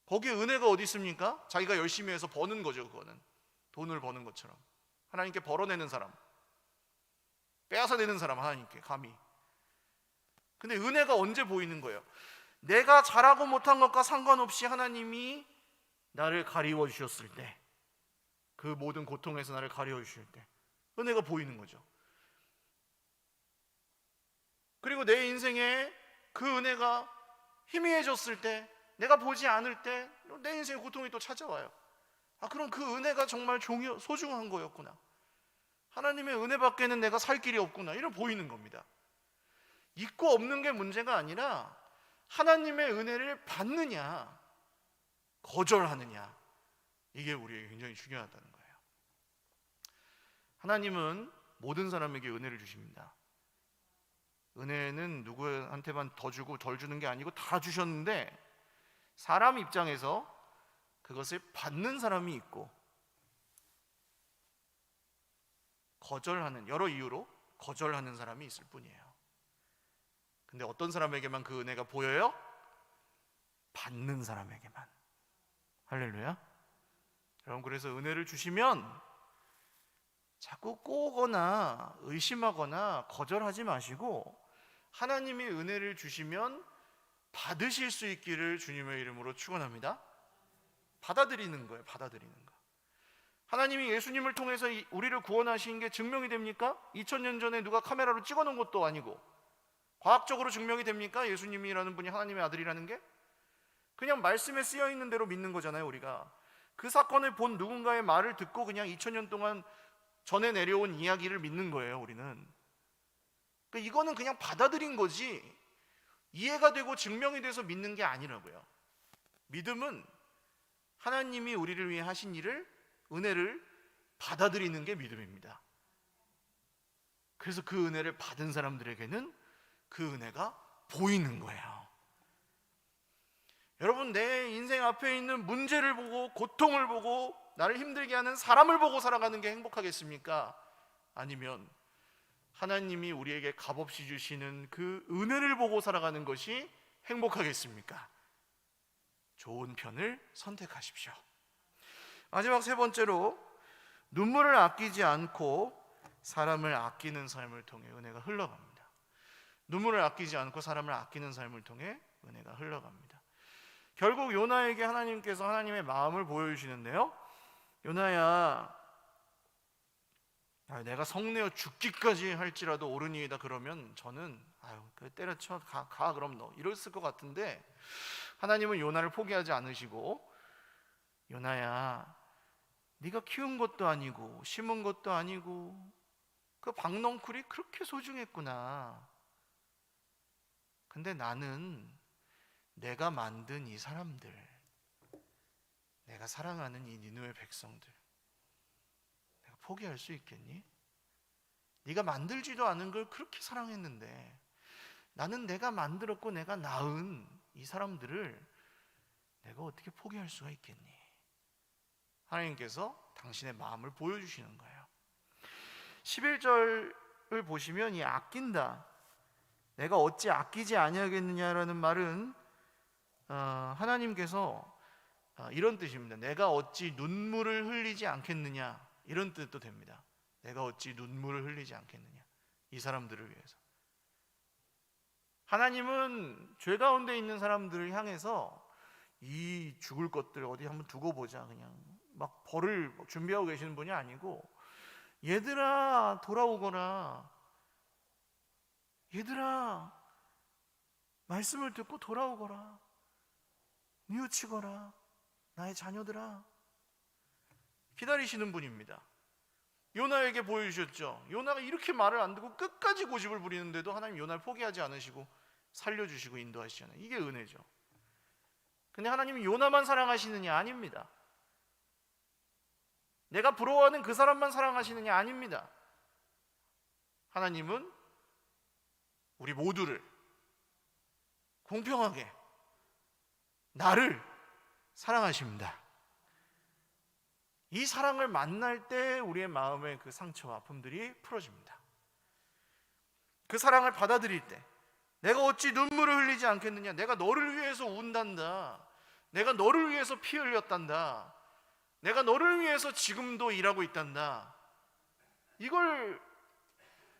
거기에 은혜가 어디 있습니까? 자기가 열심히 해서 버는 거죠. 그거는 돈을 버는 것처럼 하나님께 벌어내는 사람, 빼앗아내는 사람, 하나님께 감히. 근데 은혜가 언제 보이는 거예요? 내가 잘하고 못한 것과 상관없이 하나님이 나를 가리워 주셨을 때, 그 모든 고통에서 나를 가리워 주실 때 은혜가 보이는 거죠. 그리고 내 인생에 그 은혜가 희미해졌을 때, 내가 보지 않을 때 내 인생에 고통이 또 찾아와요. 그럼 그 은혜가 정말 소중한 거였구나. 하나님의 은혜밖에는 내가 살 길이 없구나. 이런 보이는 겁니다. 있고 없는 게 문제가 아니라 하나님의 은혜를 받느냐 거절하느냐, 이게 우리에게 굉장히 중요하다는 거예요. 하나님은 모든 사람에게 은혜를 주십니다. 은혜는 누구한테만 더 주고 덜 주는 게 아니고 다 주셨는데, 사람 입장에서 그것을 받는 사람이 있고 거절하는, 여러 이유로 거절하는 사람이 있을 뿐이에요. 근데 어떤 사람에게만 그 은혜가 보여요? 받는 사람에게만. 할렐루야. 여러분, 그래서 은혜를 주시면 자꾸 꼬거나 의심하거나 거절하지 마시고, 하나님이 은혜를 주시면 받으실 수 있기를 주님의 이름으로 축원합니다. 받아들이는 거예요. 받아들이는 거. 하나님이 예수님을 통해서 우리를 구원하신 게 증명이 됩니까? 2000년 전에 누가 카메라로 찍어놓은 것도 아니고 과학적으로 증명이 됩니까? 예수님이라는 분이 하나님의 아들이라는 게? 그냥 말씀에 쓰여 있는 대로 믿는 거잖아요. 우리가 그 사건을 본 누군가의 말을 듣고 그냥 2000년 동안 전해 내려온 이야기를 믿는 거예요. 우리는 이거는 그냥 받아들인 거지 이해가 되고 증명이 돼서 믿는 게 아니라고요. 믿음은 하나님이 우리를 위해 하신 일을, 은혜를 받아들이는 게 믿음입니다. 그래서 그 은혜를 받은 사람들에게는 그 은혜가 보이는 거예요. 여러분, 내 인생 앞에 있는 문제를 보고 고통을 보고 나를 힘들게 하는 사람을 보고 살아가는 게 행복하겠습니까? 아니면 하나님이 우리에게 값없이 주시는 그 은혜를 보고 살아가는 것이 행복하겠습니까? 좋은 편을 선택하십시오. 마지막 세 번째로, 눈물을 아끼지 않고 사람을 아끼는 삶을 통해 은혜가 흘러갑니다. 눈물을 아끼지 않고 사람을 아끼는 삶을 통해 은혜가 흘러갑니다. 결국 요나에게 하나님께서 하나님의 마음을 보여주시는데요. 요나야, 내가 성내어 죽기까지 할지라도 옳으니이다. 그러면 저는 때려쳐 가 그럼 너 이랬을 것 같은데, 하나님은 요나를 포기하지 않으시고, 요나야, 네가 키운 것도 아니고 심은 것도 아니고 그 박넝쿨이 그렇게 소중했구나. 근데 나는 내가 만든 이 사람들, 내가 사랑하는 이 니느웨 백성들, 내가 포기할 수 있겠니? 네가 만들지도 않은 걸 그렇게 사랑했는데 나는 내가 만들었고 내가 낳은 이 사람들을 내가 어떻게 포기할 수가 있겠니? 하나님께서 당신의 마음을 보여주시는 거예요. 11절을 보시면 이 아낀다, 내가 어찌 아끼지 아니하겠느냐라는 말은 하나님께서 이런 뜻입니다. 내가 어찌 눈물을 흘리지 않겠느냐, 이런 뜻도 됩니다. 내가 어찌 눈물을 흘리지 않겠느냐, 이 사람들을 위해서. 하나님은 죄 가운데 있는 사람들을 향해서 이 죽을 것들 어디 한번 두고 보자, 그냥 막 벌을 준비하고 계시는 분이 아니고, 얘들아 돌아오거라, 얘들아 말씀을 듣고 돌아오거라, 뉘우치거라, 나의 자녀들아, 기다리시는 분입니다. 요나에게 보여주셨죠. 요나가 이렇게 말을 안 듣고 끝까지 고집을 부리는데도 하나님 요나를 포기하지 않으시고 살려주시고 인도하시잖아요. 이게 은혜죠. 근데 하나님이 요나만 사랑하시느냐? 아닙니다. 내가 부러워하는 그 사람만 사랑하시느냐? 아닙니다. 하나님은 우리 모두를 공평하게, 나를 사랑하십니다. 이 사랑을 만날 때 우리의 마음의 그 상처와 아픔들이 풀어집니다. 그 사랑을 받아들일 때 내가 어찌 눈물을 흘리지 않겠느냐, 내가 너를 위해서 운단다, 내가 너를 위해서 피 흘렸단다, 내가 너를 위해서 지금도 일하고 있단다, 이걸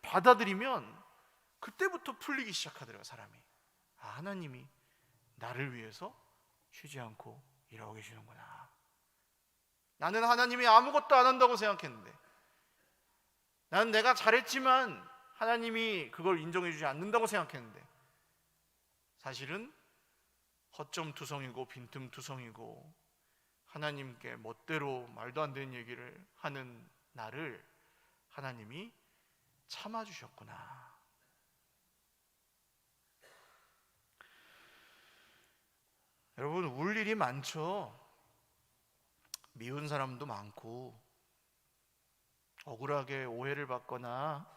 받아들이면 그때부터 풀리기 시작하더라고요. 사람이 하나님이 나를 위해서 쉬지 않고 일하고 계시는구나. 나는 하나님이 아무것도 안 한다고 생각했는데, 나는 내가 잘했지만 하나님이 그걸 인정해 주지 않는다고 생각했는데, 사실은 허점투성이고 빈틈투성이고 하나님께 멋대로 말도 안 되는 얘기를 하는 나를 하나님이 참아주셨구나. 여러분, 울 일이 많죠. 미운 사람도 많고, 억울하게 오해를 받거나,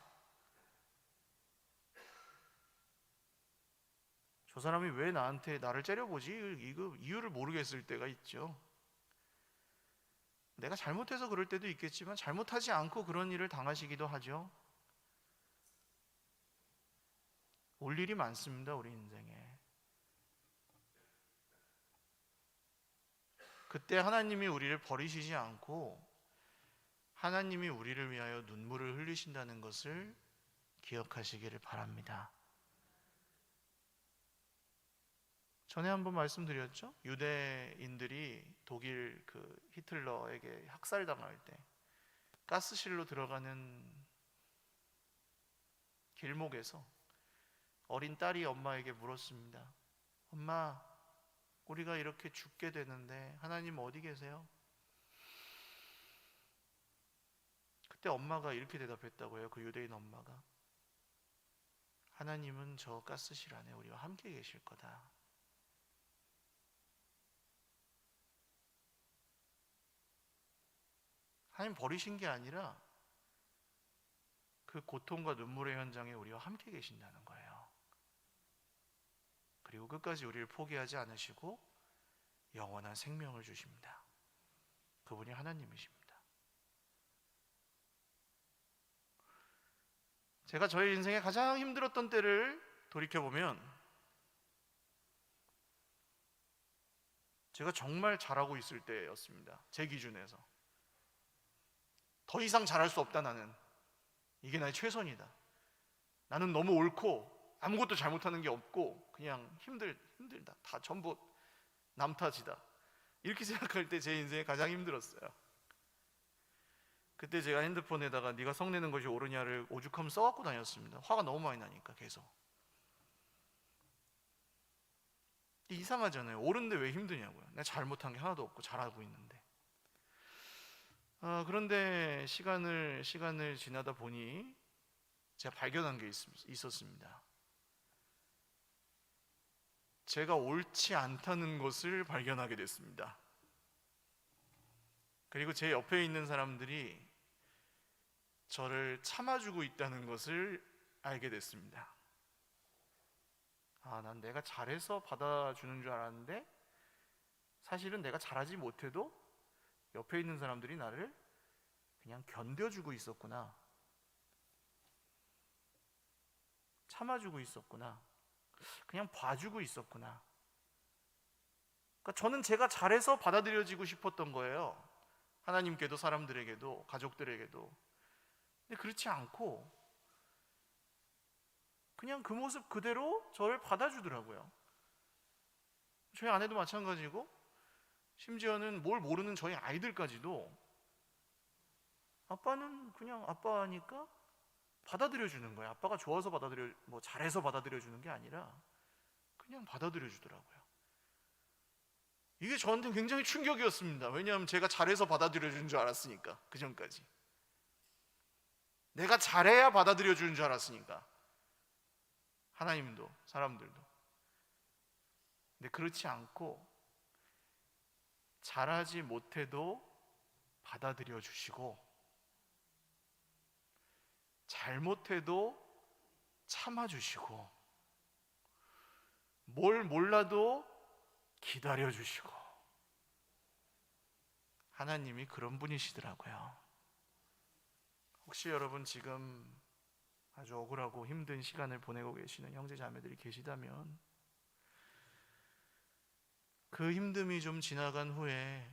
저 사람이 왜 나한테 나를 째려보지? 이거 이유를 모르겠을 때가 있죠. 내가 잘못해서 그럴 때도 있겠지만 잘못하지 않고 그런 일을 당하시기도 하죠. 올 일이 많습니다, 우리 인생에. 그때 하나님이 우리를 버리시지 않고 하나님이 우리를 위하여 눈물을 흘리신다는 것을 기억하시기를 바랍니다. 전에 한번 말씀드렸죠? 유대인들이 독일 히틀러에게 학살당할 때 가스실로 들어가는 길목에서 어린 딸이 엄마에게 물었습니다. 엄마, 우리가 이렇게 죽게 되는데 하나님 어디 계세요? 그때 엄마가 이렇게 대답했다고 해요. 그 유대인 엄마가, 하나님은 저 가스실 안에 우리와 함께 계실 거다. 하나님 버리신 게 아니라 그 고통과 눈물의 현장에 우리와 함께 계신다는 거예요. 그리고 끝까지 우리를 포기하지 않으시고 영원한 생명을 주십니다. 그분이 하나님이십니다. 제가 저의 인생에 가장 힘들었던 때를 돌이켜보면 제가 정말 잘하고 있을 때였습니다. 제 기준에서. 더 이상 잘할 수 없다, 나는. 이게 나의 최선이다. 나는 너무 옳고 아무것도 잘못하는 게 없고 그냥 힘들다. 다 전부 남 탓이다. 이렇게 생각할 때 제 인생에 가장 힘들었어요. 그때 제가 핸드폰에다가 네가 성내는 것이 옳으냐를 오죽하면 써갖고 다녔습니다. 화가 너무 많이 나니까 계속. 이상하잖아요. 옳은데 왜 힘드냐고요. 내가 잘못한 게 하나도 없고 잘하고 있는데. 그런데 시간을 지나다 보니 제가 발견한 게 있었습니다. 제가 옳지 않다는 것을 발견하게 됐습니다. 그리고 제 옆에 있는 사람들이 저를 참아주고 있다는 것을 알게 됐습니다. 난 내가 잘해서 받아주는 줄 알았는데 사실은 내가 잘하지 못해도 옆에 있는 사람들이 나를 그냥 견뎌주고 있었구나. 참아주고 있었구나. 그냥 봐주고 있었구나. 그러니까 저는 제가 잘해서 받아들여지고 싶었던 거예요. 하나님께도 사람들에게도 가족들에게도. 근데 그렇지 않고 그냥 그 모습 그대로 저를 받아주더라고요. 저희 아내도 마찬가지고, 심지어는 뭘 모르는 저희 아이들까지도 아빠는 그냥 아빠니까 받아들여주는 거예요. 아빠가 좋아서 잘해서 받아들여주는 게 아니라 그냥 받아들여주더라고요. 이게 저한테 굉장히 충격이었습니다. 왜냐하면 제가 잘해서 받아들여주는 줄 알았으니까. 그 전까지 내가 잘해야 받아들여주는 줄 알았으니까, 하나님도 사람들도. 근데 그렇지 않고 잘하지 못해도 받아들여 주시고, 잘못해도 참아주시고, 뭘 몰라도 기다려주시고, 하나님이 그런 분이시더라고요. 혹시 여러분 지금 아주 억울하고 힘든 시간을 보내고 계시는 형제 자매들이 계시다면, 그 힘듦이 좀 지나간 후에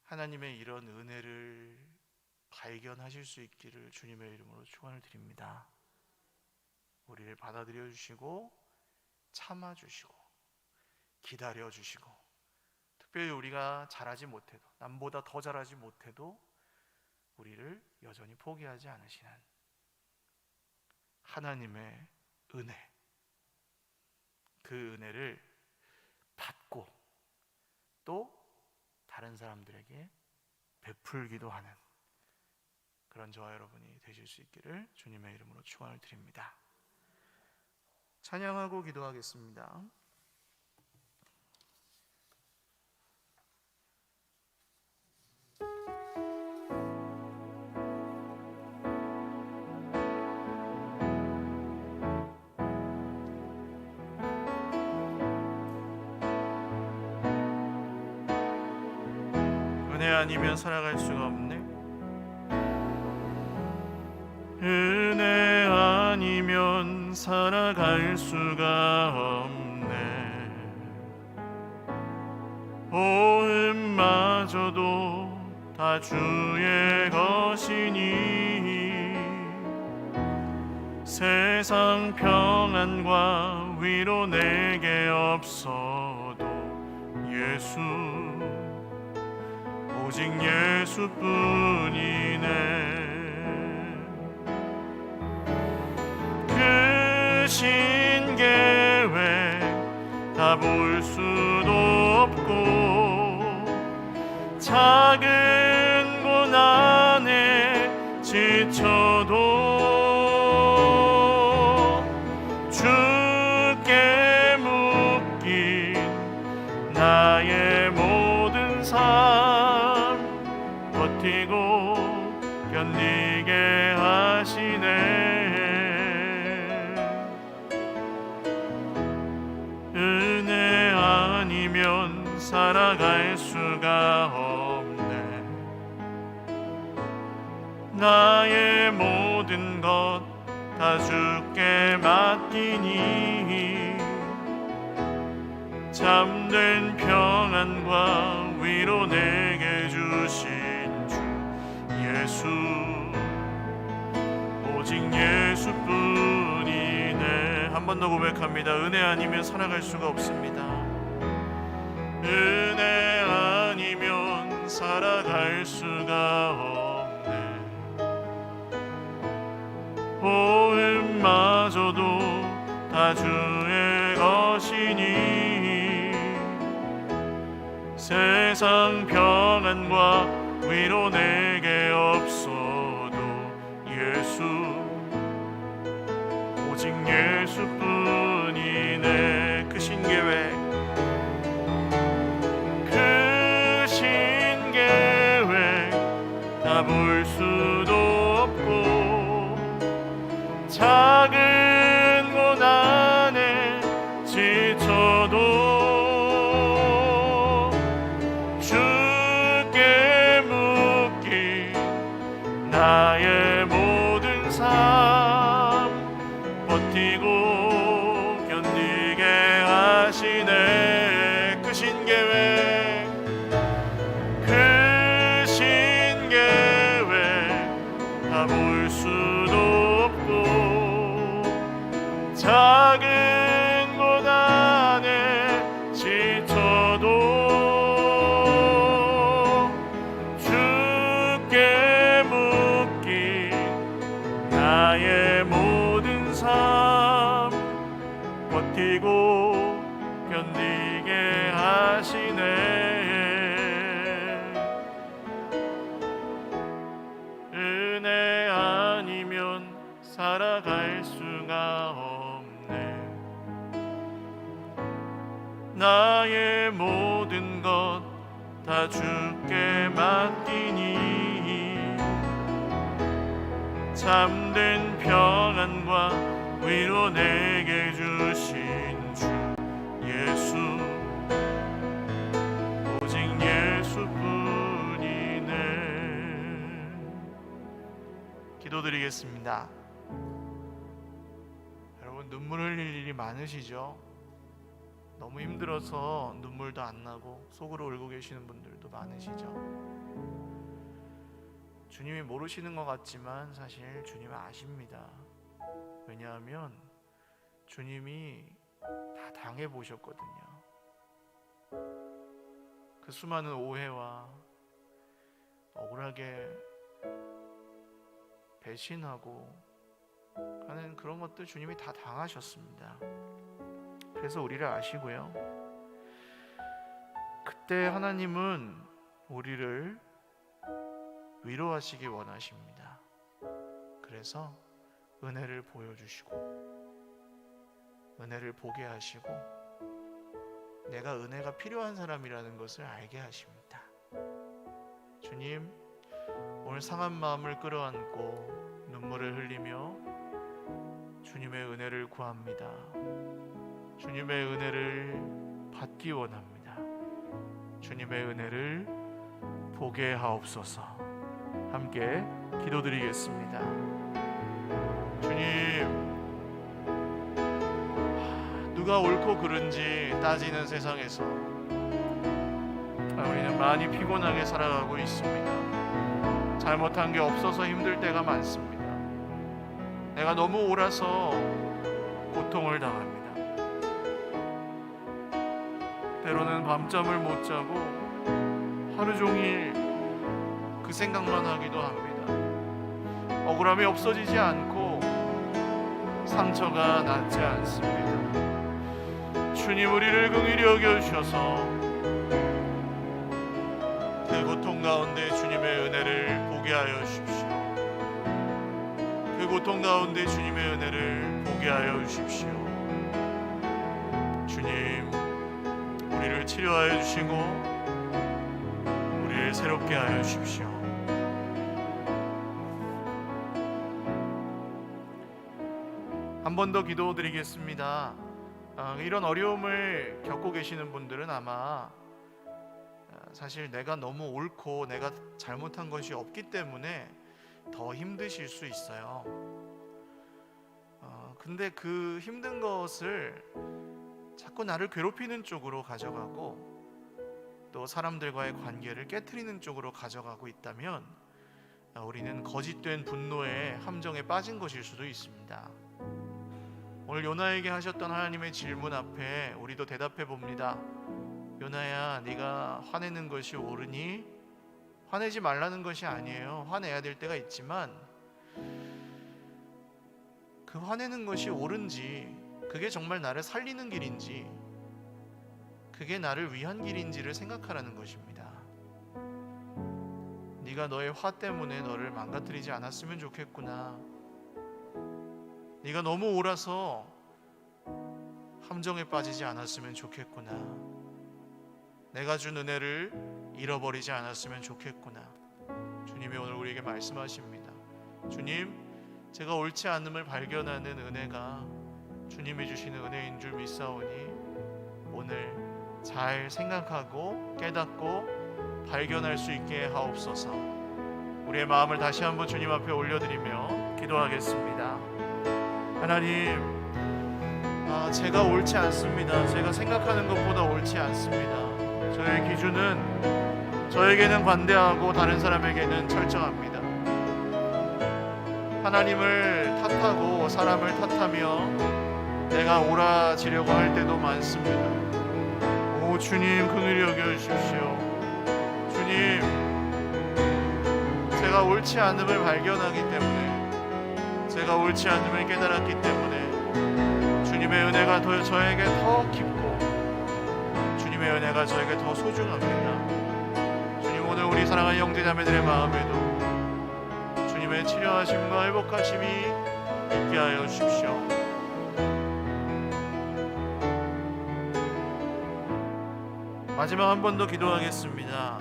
하나님의 이런 은혜를 발견하실 수 있기를 주님의 이름으로 축원을 드립니다. 우리를 받아들여 주시고 참아 주시고 기다려 주시고, 특별히 우리가 잘하지 못해도, 남보다 더 잘하지 못해도 우리를 여전히 포기하지 않으시는 하나님의 은혜, 그 은혜를 받고 또 다른 사람들에게 베풀기도 하는 그런 저와 여러분이 되실 수 있기를 주님의 이름으로 축원을 드립니다. 찬양하고 기도하겠습니다. 은혜 아니면 살아갈 수가 없네. 은혜 아니면 살아갈 수가 없네. 호흡마저도 다 주의 것이니, 세상 평안과 위로 내게 없어도 예수, 오직 예수뿐이네. 크신 계획 다 볼 수도 없고, 작은 고난에 지쳐도 주께 묶인 나의 모든 삶 버티고 견디게 하시네. 은혜 아니면 살아갈 수가 없네. 나의 모든 것 다 주께 맡기니, 참된 평안과 위로 내게 주신 주 예수, 오직 예수뿐이네. 한 번 더 고백합니다. 은혜 아니면 살아갈 수가 없습니다. 은혜 아니면 살아갈 수가 없네. 호흡마저도 다 주의 것이니, 세상 평안과 위로 내게 없어도 예수, 오직 예수뿐이네. 크신 계획, 크신 계획 다 볼 수도 없고, 작은 고난에 지쳐도 주께 묶인 나의 모든 삶 버티고 견디게 하시네. 크신 수도 없고 작은 곳 안에 지쳐도 주께 묶인 나의 모든 삶 버티고 견디게 하시네. 은혜 아니면 살아갈 수가 없네. 나의 모든 것 다 주께 맡기니 참된 평안과 위로 내게 주신 주 예수, 오직 예수뿐이네. 기도드리겠습니다. 여러분, 눈물 흘릴 일이 많으시죠? 너무 힘들어서 눈물도 안 나고 속으로 울고 계시는 분들도 많으시죠? 주님이 모르시는 것 같지만 사실 주님은 아십니다. 왜냐하면 주님이 다 당해보셨거든요. 그 수많은 오해와 억울하게 배신하고 하는 그런 것들 주님이 다 당하셨습니다. 그래서 우리를 아시고요. 그때 하나님은 우리를 위로하시기 원하십니다. 그래서 은혜를 보여주시고 은혜를 보게 하시고 내가 은혜가 필요한 사람이라는 것을 알게 하십니다. 주님, 오늘 상한 마음을 끌어안고 눈물을 흘리며 주님의 은혜를 구합니다. 주님의 은혜를 받기 원합니다. 주님의 은혜를 보게 하옵소서. 함께 기도드리겠습니다. 주님, 누가 옳고 그른지 따지는 세상에서 우리는 많이 피곤하게 살아가고 있습니다. 잘못한 게 없어서 힘들 때가 많습니다. 내가 너무 옳아서 고통을 당합니다. 때로는 밤잠을 못 자고 하루 종일 그 생각만 하기도 합니다. 억울함이 없어지지 않고 상처가 낫지 않습니다. 주님, 우리를 긍휼히 여겨주셔서 그 고통 가운데 주님의 은혜를 보게 하여 주십시오. 그 고통 가운데 주님의 은혜를 보게 하여 주십시오. 주님, 우리를 치료하여 주시고 우리를 새롭게 하여 주십시오. 한 번 더 기도드리겠습니다. 이런 어려움을 겪고 계시는 분들은 아마 사실 내가 너무 옳고 내가 잘못한 것이 없기 때문에 더 힘드실 수 있어요. 근데 그 힘든 것을 자꾸 나를 괴롭히는 쪽으로 가져가고 또 사람들과의 관계를 깨트리는 쪽으로 가져가고 있다면 우리는 거짓된 분노의 함정에 빠진 것일 수도 있습니다. 오늘 요나에게 하셨던 하나님의 질문 앞에 우리도 대답해 봅니다. 요나야, 네가 화내는 것이 옳으니? 화내지 말라는 것이 아니에요. 화내야 될 때가 있지만 그 화내는 것이 옳은지, 그게 정말 나를 살리는 길인지, 그게 나를 위한 길인지를 생각하라는 것입니다. 네가 너의 화 때문에 너를 망가뜨리지 않았으면 좋겠구나. 네가 너무 옳아서 함정에 빠지지 않았으면 좋겠구나. 내가 준 은혜를 잃어버리지 않았으면 좋겠구나. 주님이 오늘 우리에게 말씀하십니다. 주님, 제가 옳지 않음을 발견하는 은혜가 주님이 주시는 은혜인 줄 믿사오니 오늘 잘 생각하고 깨닫고 발견할 수 있게 하옵소서. 우리의 마음을 다시 한번 주님 앞에 올려드리며 기도하겠습니다. 하나님, 제가 옳지 않습니다. 제가 생각하는 것보다 옳지 않습니다. 저의 기준은 저에게는 관대하고 다른 사람에게는 철저합니다. 하나님을 탓하고 사람을 탓하며 내가 옳아지려고 할 때도 많습니다. 오 주님, 긍휼히 여겨주십시오. 주님, 제가 옳지 않음을 발견하기 때문에, 제가 옳지 않음을 깨달았기 때문에 주님의 은혜가 저에게 더 깊고 주님의 은혜가 저에게 더 소중합니다. 주님, 오늘 우리 사랑하는 형제자매들의 마음에도 주님의 치료하심과 회복하심이 있게 하여 주십시오. 마지막 한 번 더 기도하겠습니다.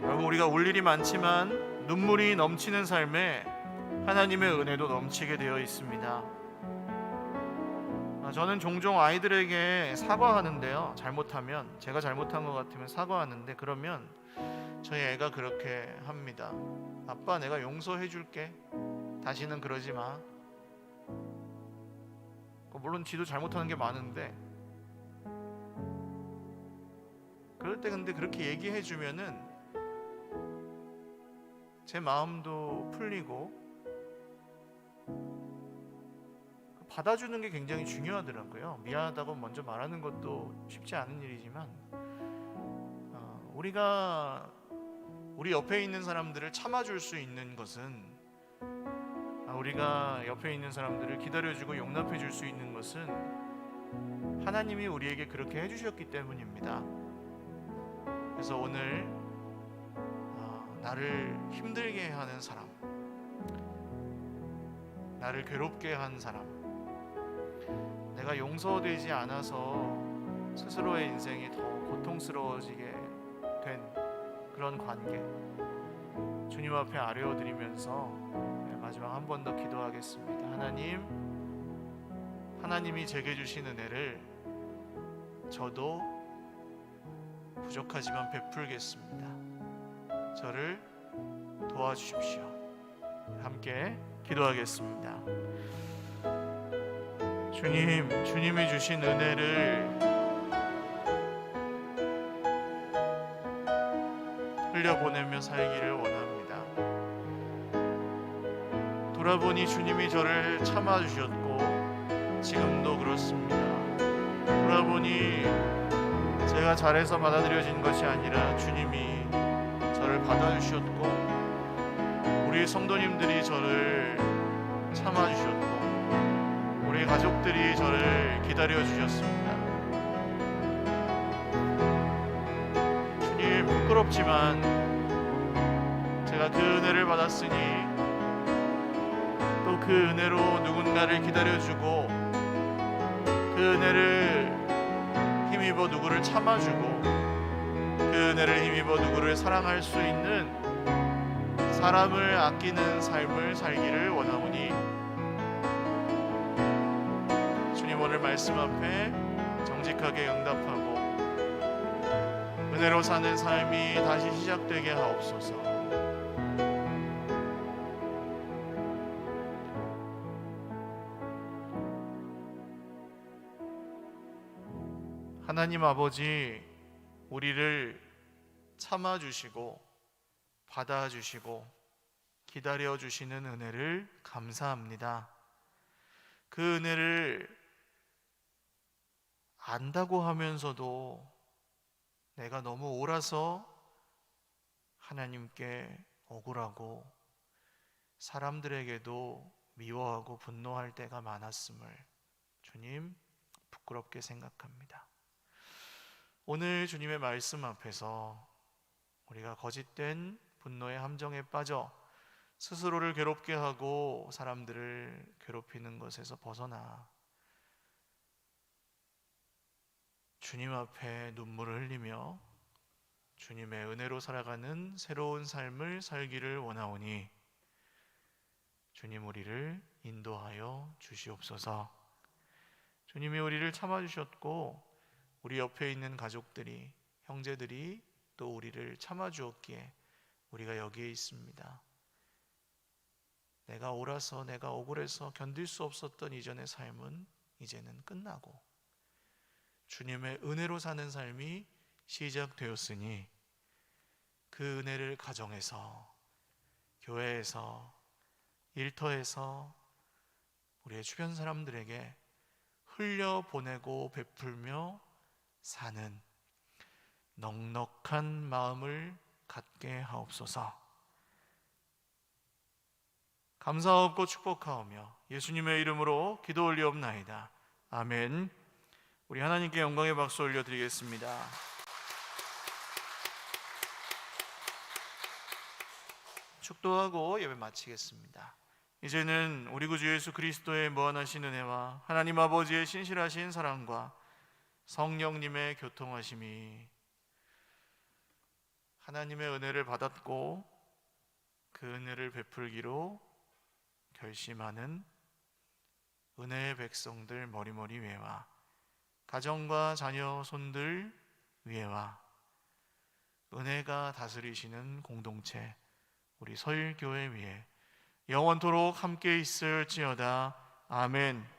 여러분, 우리가 울 일이 많지만 눈물이 넘치는 삶에 하나님의 은혜도 넘치게 되어 있습니다. 저는 종종 아이들에게 사과하는데요, 잘못하면, 제가 잘못한 것 같으면 사과하는데, 그러면 저희 애가 그렇게 합니다. 아빠, 내가 용서해 줄게. 다시는 그러지 마. 물론 지도 잘못하는 게 많은데, 그럴 때 근데 그렇게 얘기해 주면은 제 마음도 풀리고 받아주는 게 굉장히 중요하더라고요. 미안하다고 먼저 말하는 것도 쉽지 않은 일이지만, 우리가 우리 옆에 있는 사람들을 참아줄 수 있는 것은, 우리가 옆에 있는 사람들을 기다려주고 용납해줄 수 있는 것은 하나님이 우리에게 그렇게 해주셨기 때문입니다. 그래서 오늘 나를 힘들게 하는 사람, 나를 괴롭게 한 사람, 내가 용서되지 않아서 스스로의 인생이 더 고통스러워지게 된 그런 관계, 주님 앞에 아뢰어드리면서 마지막 한 번 더 기도하겠습니다. 하나님이 제게 주신 은혜를 저도 부족하지만 베풀겠습니다. 저를 도와주십시오. 함께 기도하겠습니다. 주님이 주신 은혜를 흘려보내며 살기를 원합니다. 돌아보니 주님이 저를 참아주셨고 지금도 그렇습니다. 돌아보니 제가 잘해서 받아들여진 것이 아니라 주님이 저를 받아주셨고, 우리 성도님들이 저를 참아주셨고, 우리 가족들이 저를 기다려주셨습니다. 주님, 부끄럽지만 제가 그 은혜를 받았으니 또 그 은혜로 누군가를 기다려주고, 그 은혜를 힘입어 누구를 참아주고, 그 은혜를 힘입어 누구를 사랑할 수 있는 사람을 아끼는 삶을 살기를 원하오니, 주님, 오늘 말씀 앞에 정직하게 응답하고 은혜로 사는 삶이 다시 시작되게 하옵소서. 하나님 아버지, 우리를 참아주시고 받아주시고 기다려주시는 은혜를 감사합니다. 그 은혜를 안다고 하면서도 내가 너무 옳아서 하나님께 억울하고 사람들에게도 미워하고 분노할 때가 많았음을 주님, 부끄럽게 생각합니다. 오늘 주님의 말씀 앞에서 우리가 거짓된 분노의 함정에 빠져 스스로를 괴롭게 하고 사람들을 괴롭히는 것에서 벗어나 주님 앞에 눈물을 흘리며 주님의 은혜로 살아가는 새로운 삶을 살기를 원하오니, 주님, 우리를 인도하여 주시옵소서. 주님이 우리를 참아주셨고 우리 옆에 있는 가족들이, 형제들이 또 우리를 참아주었기에 우리가 여기에 있습니다. 내가 옳아서, 내가 억울해서 견딜 수 없었던 이전의 삶은 이제는 끝나고 주님의 은혜로 사는 삶이 시작되었으니, 그 은혜를 가정에서, 교회에서, 일터에서 우리의 주변 사람들에게 흘려보내고 베풀며 사는 넉넉한 마음을 갖게 하옵소서. 감사하옵고 축복하오며 예수님의 이름으로 기도 올리옵나이다. 아멘. 우리 하나님께 영광의 박수 올려드리겠습니다. 축도하고 예배 마치겠습니다. 이제는 우리 구주 예수 그리스도의 무한하신 은혜와 하나님 아버지의 신실하신 사랑과 성령님의 교통하심이 하나님의 은혜를 받았고 그 은혜를 베풀기로 결심하는 은혜의 백성들 머리머리 위에와 가정과 자녀 손들 위에와 은혜가 다스리시는 공동체 우리 서일교회 위에 영원토록 함께 있을지어다. 아멘.